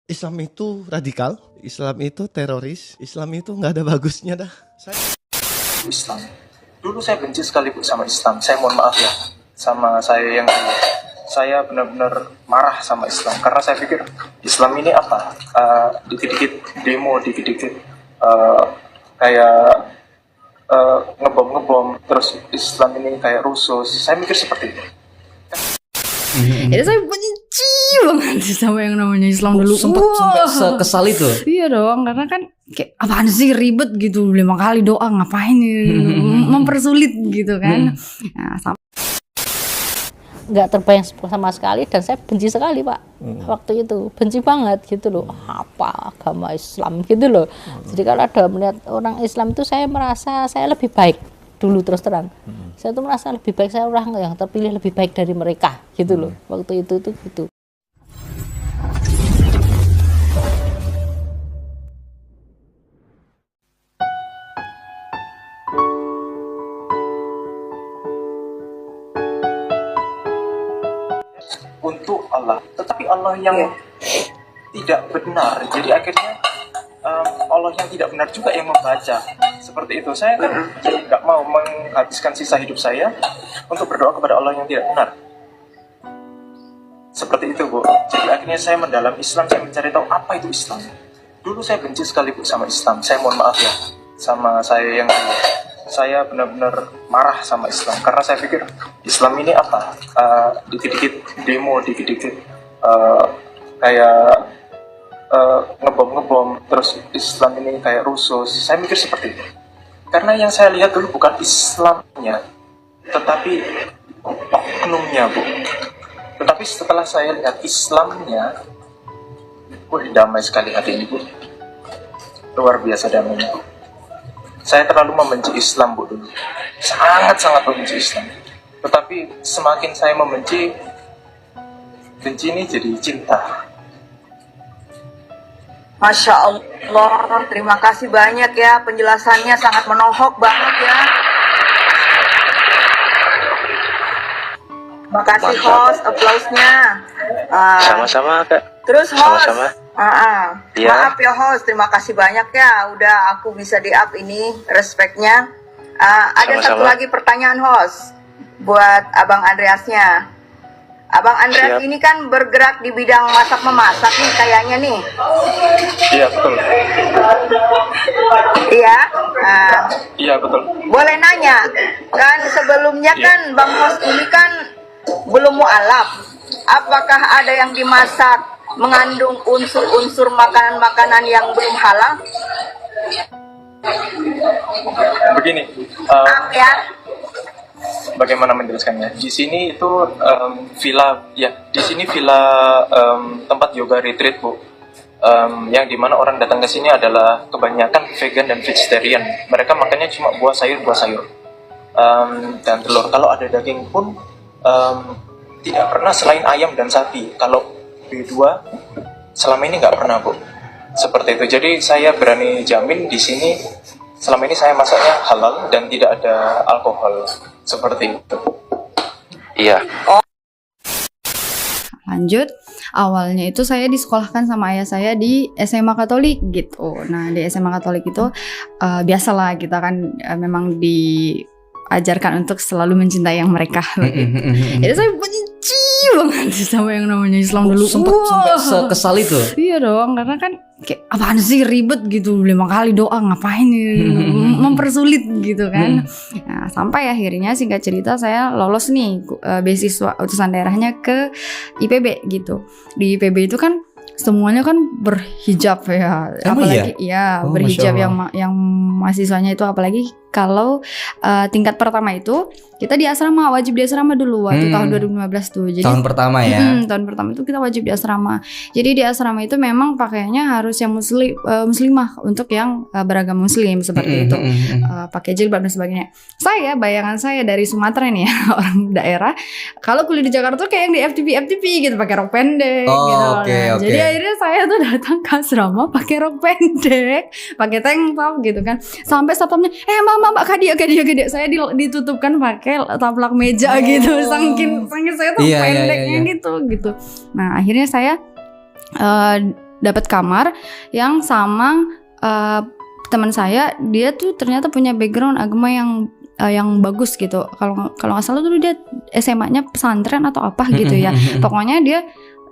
Islam itu radikal, Islam itu teroris, Islam itu nggak ada bagusnya dah. Islam. Dulu saya benci sekali Bu sama Islam. Saya mohon maaf ya sama saya yang dulu. Saya benar-benar marah sama Islam karena saya pikir Islam ini apa? Dikit-dikit demo, dikit-dikit kayak ngebom, terus Islam ini kayak rusuh. Saya mikir seperti itu. Jadi saya benci banget sama yang namanya Islam dulu. Sampai sekesal itu. Iya dong, karena kan kayak apaan sih ribet gitu 5 kali doa ngapain mempersulit gitu kan. Nah, nggak terbayang sama sekali dan saya benci sekali Pak waktu itu, benci banget gitu loh, apa agama Islam gitu loh. Jadi kalau ada melihat orang Islam itu saya merasa saya lebih baik dulu, terus terang saya tuh merasa lebih baik, saya orang yang terpilih lebih baik dari mereka gitu loh waktu itu gitu. Untuk Allah, tetapi Allah yang tidak benar. Jadi akhirnya Allah yang tidak benar juga yang membaca seperti itu. Saya kan nggak mau menghabiskan sisa hidup saya untuk berdoa kepada Allah yang tidak benar. Seperti itu Bu. Jadi akhirnya saya mendalam Islam, saya mencari tahu apa itu Islam. Dulu saya benci sekali Bu sama Islam. Saya mohon maaf ya sama saya yang dulu. Saya benar-benar marah sama Islam karena saya pikir Islam ini apa? Dikit-dikit demo, dikit-dikit kayak ngebom, terus Islam ini kayak rusuh. Saya mikir seperti itu karena yang saya lihat dulu bukan Islamnya, tetapi oknumnya Bu. Tetapi setelah saya lihat Islamnya, damai sekali hati ini Bu, luar biasa damainya Bu. Saya terlalu membenci Islam Bu dulu, sangat-sangat membenci Islam. Tetapi semakin saya membenci, benci ini jadi cinta. Masya Allah, terima kasih banyak ya, penjelasannya sangat menohok banget ya. Makasih host, aplausnya. Sama-sama Kak. Terus host, Sama-sama. Ya. Maaf ya host, terima kasih banyak ya, udah aku bisa di up ini, respectnya. Ada satu Sama-sama. lagi pertanyaan host buat Abang Andreasnya. Abang Andreas Siap. ini kan bergerak di bidang masak memasak nih kayaknya nih. Iya betul. Iya. Iya betul. Boleh nanya, kan sebelumnya kan Bang Host ini kan belum mualaf. Apakah ada yang dimasak mengandung unsur-unsur makanan-makanan yang belum halal? Begini, Ya. bagaimana menjelaskannya? Di sini itu villa, ya. Di sini villa tempat yoga retreat Bu. Yang dimana orang datang ke sini adalah kebanyakan vegan dan vegetarian. Mereka makannya cuma buah sayur dan telur. Kalau ada daging pun tidak pernah selain ayam dan sapi. Kalau B2 selama ini nggak pernah Bu. Seperti itu. Jadi saya berani jamin di sini selama ini saya masaknya halal dan tidak ada alkohol. Seperti itu. Iya. lanjut, awalnya itu saya disekolahkan sama ayah saya di SMA Katolik gitu. Nah di SMA Katolik itu biasalah kita kan memang diajarkan untuk selalu mencintai yang mereka. Jadi saya benci banget sama yang namanya Islam dulu. Sampai sekesal itu. Iya dong, karena kan kayak apaan sih ribet gitu 5 kali doa ngapain mempersulit gitu kan. Nah, sampai akhirnya singkat cerita saya lolos nih beasiswa utusan daerahnya ke IPB gitu. Di IPB itu kan semuanya kan berhijab ya. Emang apalagi ya Oh, berhijab Masya yang mahasiswanya itu, apalagi kalau tingkat pertama itu kita di asrama, wajib di asrama dulu waktu tahun 2015 tuh. Jadi Tahun pertama ya. tahun pertama itu kita wajib di asrama. Jadi di asrama itu memang pakaiannya harus yang muslimah untuk yang beragama muslim seperti itu. Pakai jilbab dan sebagainya. Bayangan saya dari Sumatera nih ya, orang daerah. Kalau kuliah di Jakarta tuh kayak yang di FTV gitu, pakai rok pendek gitu. Oke. Jadi akhirnya saya tuh datang ke asrama pakai rok pendek, pakai tank top gitu kan. Sampai satpamnya, mbak kadia. Saya ditutupkan pakai taplak meja gitu, saking saya tuh pendeknya gitu. Nah akhirnya saya dapat kamar yang sama teman saya. Dia tuh ternyata punya background agama yang bagus gitu. Kalau nggak salah dulu dia SMA-nya pesantren atau apa gitu ya. Pokoknya dia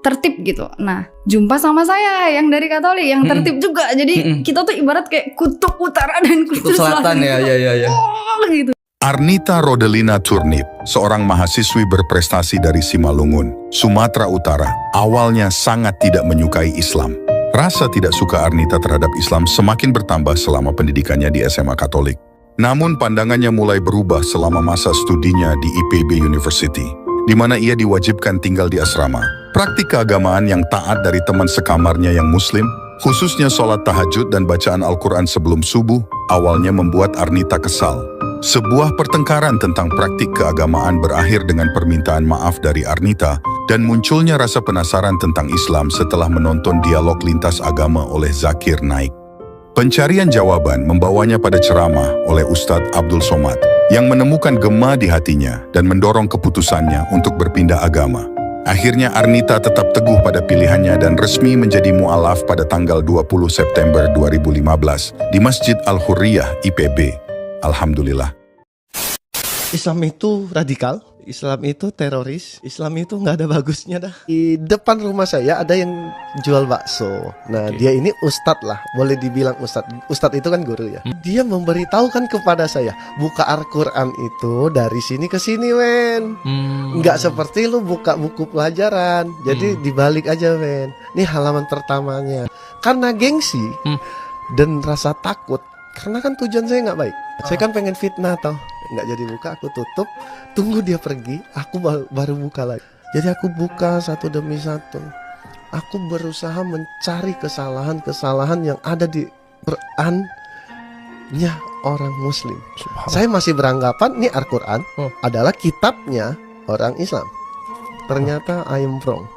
tertib gitu. Nah, jumpa sama saya yang dari Katolik yang tertib juga. Jadi kita tuh ibarat kayak kutub utara dan kutub selatan. Ya. Oh, gitu. Arnita Rodelina Turnip, seorang mahasiswi berprestasi dari Simalungun, Sumatera Utara, awalnya sangat tidak menyukai Islam. Rasa tidak suka Arnita terhadap Islam semakin bertambah selama pendidikannya di SMA Katolik. Namun pandangannya mulai berubah selama masa studinya di IPB University, di mana ia diwajibkan tinggal di asrama. Praktik keagamaan yang taat dari teman sekamarnya yang muslim, khususnya sholat tahajud dan bacaan Al-Quran sebelum subuh, awalnya membuat Arnita kesal. Sebuah pertengkaran tentang praktik keagamaan berakhir dengan permintaan maaf dari Arnita dan munculnya rasa penasaran tentang Islam setelah menonton dialog lintas agama oleh Zakir Naik. Pencarian jawaban membawanya pada ceramah oleh Ustadz Abdul Somad yang menemukan gema di hatinya dan mendorong keputusannya untuk berpindah agama. Akhirnya Arnita tetap teguh pada pilihannya dan resmi menjadi mu'alaf pada tanggal 20 September 2015 di Masjid Al-Hurriyah IPB. Alhamdulillah. Islam itu radikal, Islam itu teroris, Islam itu nggak ada bagusnya dah. Di depan rumah saya ada yang jual bakso. Nah, dia ini ustadz lah, boleh dibilang ustadz. Ustadz itu kan guru ya. Dia memberitahukan kepada saya, buka Al-Quran itu dari sini ke sini, Wen. Nggak seperti lu buka buku pelajaran. Jadi dibalik aja, Wen. Ini halaman pertamanya. Karena gengsi dan rasa takut, karena kan tujuan saya nggak baik. Saya kan pengen fitnah tau, nggak jadi buka, aku tutup, tunggu dia pergi, aku baru buka lagi. Jadi aku buka satu demi satu. Aku berusaha mencari kesalahan-kesalahan yang ada di Quran-nya orang Muslim. Saya masih beranggapan nih Al-Quran adalah kitabnya orang Islam. Ternyata I am wrong.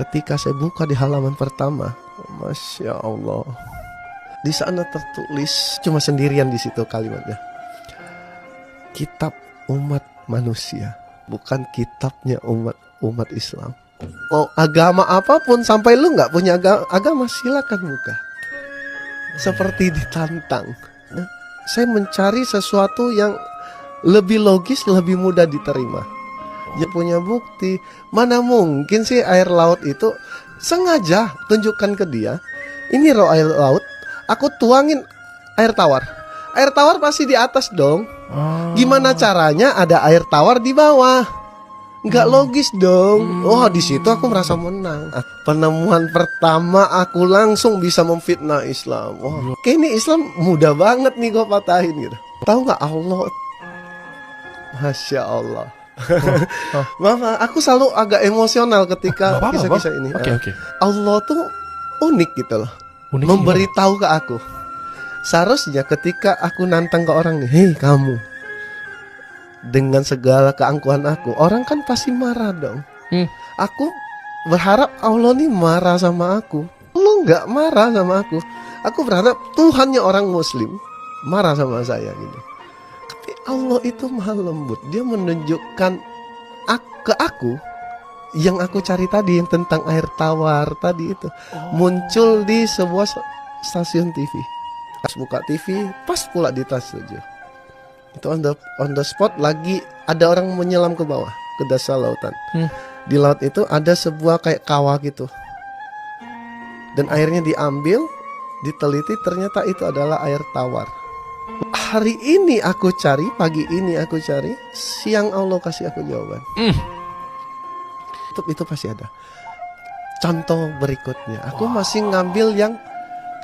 Ketika saya buka di halaman pertama, Masya Allah, di sana tertulis, cuma sendirian di situ kalimatnya, kitab umat manusia, bukan kitabnya umat Islam. Mau agama apapun, sampai lu nggak punya agama silakan buka. Seperti ditantang. Nah, saya mencari sesuatu yang lebih logis, lebih mudah diterima. Dia punya bukti. Mana mungkin sih air laut itu sengaja tunjukkan ke dia, ini loh air laut. Aku tuangin air tawar. Air tawar pasti di atas dong. Gimana caranya ada air tawar di bawah? Nggak logis dong. Oh, di situ aku merasa menang. Penemuan pertama aku langsung bisa memfitnah Islam. Wah, kayak ini Islam mudah banget nih gue patahin gitu. Tahu nggak Allah? Masya Allah. Maaf, aku selalu agak emosional ketika kisah-kisah ini. Oke. Allah tuh unik gitu loh. Memberitahu ke aku. Seharusnya ketika aku nantang ke orang nih, hei kamu, dengan segala keangkuhan aku, orang kan pasti marah dong. Aku berharap Allah nih marah sama aku. Allah nggak marah sama aku. Aku berharap Tuhannya orang Muslim marah sama saya gitu. Tapi Allah itu maha lembut. Dia menunjukkan ke aku yang aku cari tadi, yang tentang air tawar tadi itu muncul di sebuah stasiun TV. Pas buka TV, pas pula di tas 7. Itu on the spot lagi ada orang menyelam ke bawah, ke dasar lautan. Di laut itu ada sebuah kayak kawah gitu. Dan airnya diambil, diteliti, ternyata itu adalah air tawar. Hari ini aku cari, pagi ini aku cari, siang Allah kasih aku jawaban. Itu pasti ada. Contoh berikutnya, aku masih ngambil yang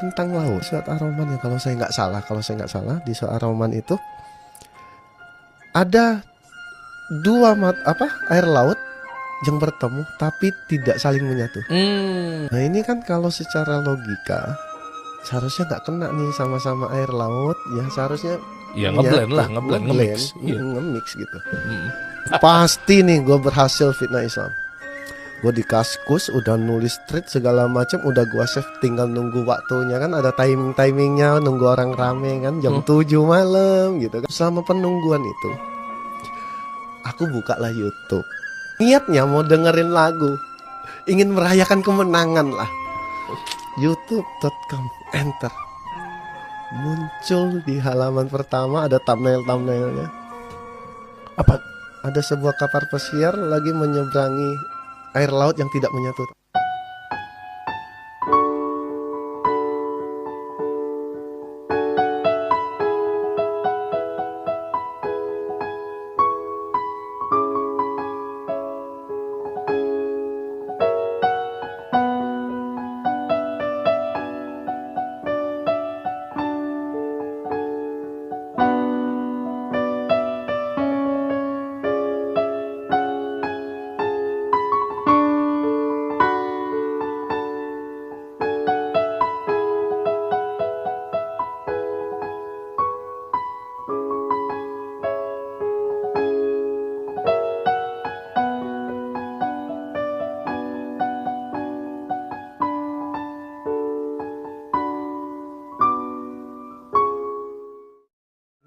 tentang laut. Surat Ar-Rahman ya, kalau saya nggak salah di surat Ar-Rahman itu ada dua air laut yang bertemu tapi tidak saling menyatu. Nah ini kan kalau secara logika seharusnya nggak kena nih, sama-sama air laut ya, seharusnya ya ngeblend nge-mix gitu. Pasti nih gue berhasil fitnah Islam. Gue di Kaskus udah nulis tweet segala macam, udah gue save, tinggal nunggu waktunya kan, ada timingnya, nunggu orang rame kan, jam 7 malam gitu kan. Selama penungguan itu aku bukalah YouTube. Niatnya mau dengerin lagu, ingin merayakan kemenangan lah. youtube.com, enter. Muncul di halaman pertama ada thumbnailnya. Apa? Ada sebuah kapal pesiar lagi menyeberangi air laut yang tidak menyatu.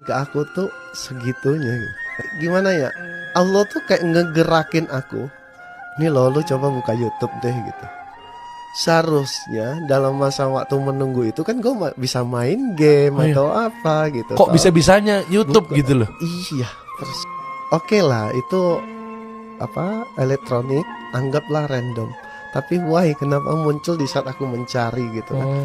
Ke aku tuh segitunya gitu. Gimana ya, Allah tuh kayak ngegerakin aku, nih lo lu coba buka YouTube deh gitu. Seharusnya dalam masa waktu menunggu itu kan gue bisa main game atau apa gitu. Kok bisa-bisanya YouTube gitu loh? Iya. Oke lah, itu apa, elektronik, anggaplah random. Tapi why, kenapa muncul di saat aku mencari gitu kan?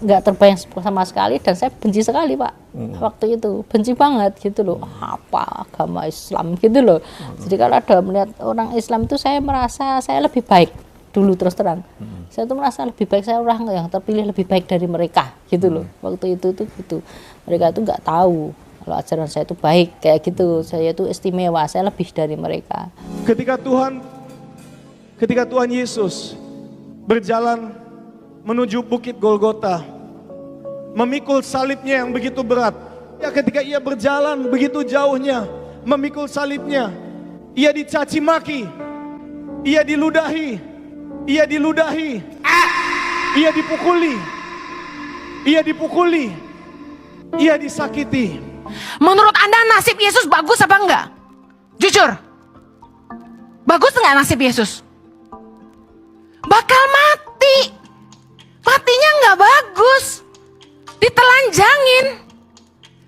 Nggak terbayang sama sekali, dan saya benci sekali Pak. Waktu itu benci banget gitu loh, apa agama Islam gitu loh. Jadi kalau ada melihat orang Islam itu saya merasa saya lebih baik dulu, terus terang. Saya tuh merasa lebih baik, saya orang yang terpilih lebih baik dari mereka gitu loh. Waktu itu tuh gitu, mereka itu nggak tahu kalau ajaran saya itu baik kayak gitu. Saya itu istimewa, saya lebih dari mereka. Ketika Tuhan Yesus berjalan menuju Bukit Golgota, memikul salibnya yang begitu berat. Ya, ketika ia berjalan begitu jauhnya, memikul salibnya, ia dicaci maki, ia diludahi, ia dipukuli, ia disakiti. Menurut Anda nasib Yesus bagus apa enggak? Jujur, bagus enggak nasib Yesus? Bakal mati. Matinya nggak bagus, ditelanjangin.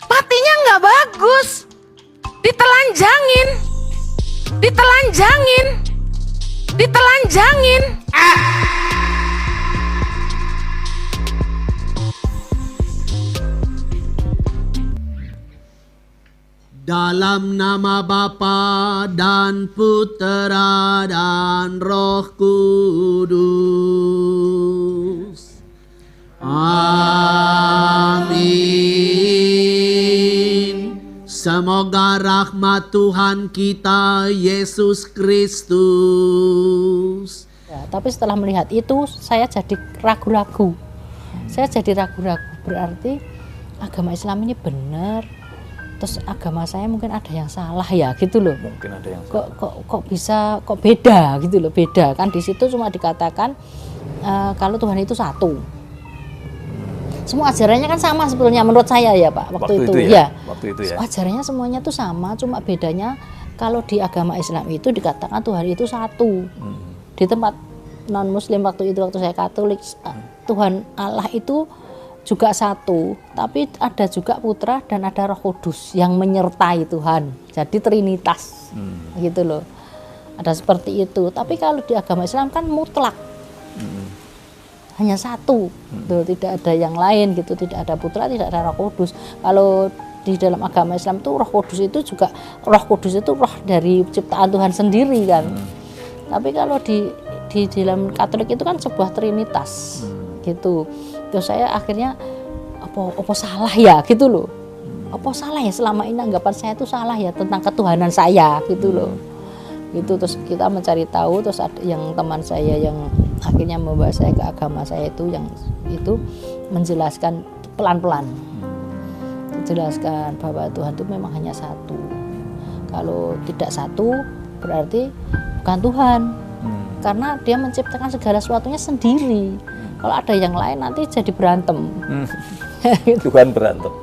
Matinya nggak bagus, ditelanjangin. Dalam nama Bapa dan Putera dan Roh Kudus. Amin. Semoga rahmat Tuhan kita Yesus Kristus. Ya, tapi setelah melihat itu saya jadi ragu-ragu. Berarti agama Islam ini benar. Terus agama saya mungkin ada yang salah ya gitu loh. Mungkin ada yang kok bisa kok beda gitu loh, beda kan. Di situ cuma dikatakan kalau Tuhan itu satu. Semua ajarannya kan sama sebetulnya menurut saya ya Pak waktu itu ya. Waktu itu ya. Ajarannya semuanya tuh sama, cuma bedanya kalau di agama Islam itu dikatakan Tuhan itu satu. Di tempat non Muslim waktu saya Katolik, Tuhan Allah itu juga satu, tapi ada juga Putra dan ada Roh Kudus yang menyertai Tuhan. Jadi Trinitas, gitu loh. Ada seperti itu. Tapi kalau di agama Islam kan mutlak, hanya satu, tuh, tidak ada yang lain gitu. Tidak ada Putra, tidak ada Roh Kudus. Kalau di dalam agama Islam itu Roh Kudus itu juga roh dari ciptaan Tuhan sendiri kan. Tapi kalau di dalam Katolik itu kan sebuah Trinitas, gitu. Terus saya akhirnya apa salah ya gitu loh, apa salah ya selama ini anggapan saya itu salah ya tentang ketuhanan saya gitu loh, gitu. Terus kita mencari tahu, terus ada yang teman saya yang akhirnya membawa saya ke agama saya itu, yang itu menjelaskan pelan-pelan, menjelaskan bahwa Tuhan itu memang hanya satu. Kalau tidak satu berarti bukan Tuhan, karena dia menciptakan segala sesuatunya sendiri. Kalau ada yang lain nanti jadi berantem. Tuhan berantem.